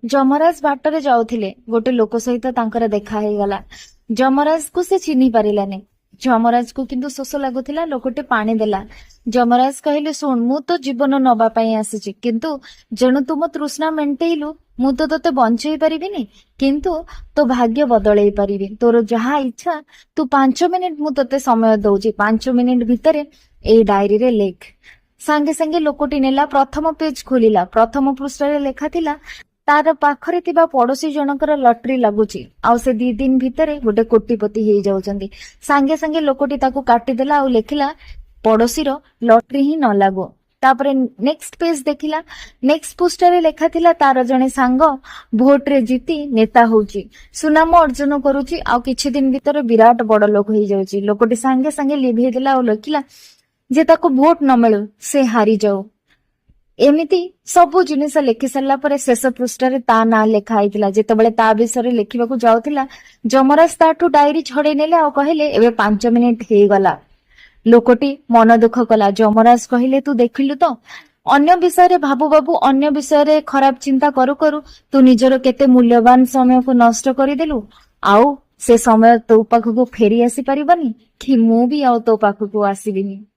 ଯମରାଜ ବାଟରେ ଯାଉଥିଲେ, ଗୋଟେ ଲୋକ ସହିତ ତାଙ୍କର ଦେଖା ହେଇଗଲା। ଯମରାଜକୁ ସେ ଚିହ୍ନି ପାରିଲାନି। ଯମରାଜକୁ କିନ୍ତୁ ଶୋଷ ଲାଗୁଥିଲା। ଲୋକଟେ ପାଣି ଦେଲା। ଯମରାଜ କହିଲେ, ଶୁଣ, ମୁଁ ତ ଜୀବନ ନବା ପାଇଁ ଆସିଛି, କିନ୍ତୁ ଯେଣୁ ତୁ ମୋ ତୃଷ୍ଣା ମେଣ୍ଟେଇଲୁ, ମୁଁ ତ ତୋତେ ବଞ୍ଚେଇ ପାରିବିନି, କିନ୍ତୁ ତୋ ଭାଗ୍ୟ ବଦଳେଇ ପାରିବି। ତୋର ଯାହା ଇଚ୍ଛା, ତୁ 5 ମିନିଟ ମୁଁ ତୋତେ ସମୟ ଦଉଛି। 5 ମିନିଟ ଭିତରେ ଏଇ ଡାଏରୀରେ ଲେଖ। ସାଙ୍ଗେ ସାଙ୍ଗେ ଲୋକଟି ନେଲା, ପ୍ରଥମ ପେଜ ଖୋଲିଲା। ପ୍ରଥମ ପୃଷ୍ଠାରେ ଲେଖା ଥିଲା, ତାର ପାଖରେ ଥିବା ପଡୋଶୀ ଜଣଙ୍କର ଲଟେରୀ ଲାଗୁଛି, ଆଉ ସେ 2 ଦିନ ଭିତରେ ଗୋଟେ କୋଟିପତି ହେଇଯାଉଛନ୍ତି। ସାଙ୍ଗେ ସାଙ୍ଗେ ଲୋକଟି ତାକୁ କାଟିଦେଲା ଆଉ ଲେଖିଲା, ପଡୋଶୀର ଲଟେରୀ ହିଁ ନ ଲାଗୁ। ତାପରେ ନେକ୍ସଟ ପେଜ ଦେଖିଲା। ନେକ୍ସଟ ପୃଷ୍ଠାରେ ଲେଖା ଥିଲା, ତାର ଜଣେ ସାଙ୍ଗ ଭୋଟରେ ଜିତି ନେତା ହଉଛି, ସୁନାମ ଅର୍ଜନ କରୁଛି, ଆଉ କିଛି ଦିନ ଭିତରେ ବିରାଟ ବଡ ଲୋକ ହେଇଯାଉଛି। ଲୋକଟି ସାଙ୍ଗେ ସାଙ୍ଗେ ଲିଭେଇ ଦେଲା ଆଉ ଲେଖିଲା ଯେ ତାକୁ ଭୋଟ ନ ମିଳୁ, ସେ ହାରିଯାଉ। ଏମିତି ସବୁ ଜିନିଷ ଲେଖି ସାରିଲା ପରେ ଶେଷ ପୃଷ୍ଠାରେ ତା ନାଁ ଲେଖା ହେଇଥିଲା। ଯେତେବେଳେ ତା ବିଷୟରେ ଲେଖିବାକୁ ଯାଉଥିଲା, ଯମରାଜ ତାଠୁ ଡାଏରୀ ଛଡେଇ ନେଲେ ଆଉ କହିଲେ, ଏବେ 5 ମିନିଟ ହେଇଗଲା। ଲୋକଟି ମନ ଦୁଃଖ କଲା। ଯମରାଜ କହିଲେ, ତୁ ଦେଖିଲୁ ତ, ଅନ୍ୟ ବିଷୟରେ ଭାବୁ ଭାବୁ, ଅନ୍ୟ ବିଷୟରେ ଖରାପ ଚିନ୍ତା କରୁ କରୁ ତୁ ନିଜର କେତେ ମୂଲ୍ୟବାନ ସମୟକୁ ନଷ୍ଟ କରିଦେଲୁ। ଆଉ ସେ ସମୟ ତୋ ପାଖକୁ ଫେରି ଆସିପାରିବନି, କି ମୁଁ ବି ଆଉ ତୋ ପାଖକୁ ଆସିବିନି।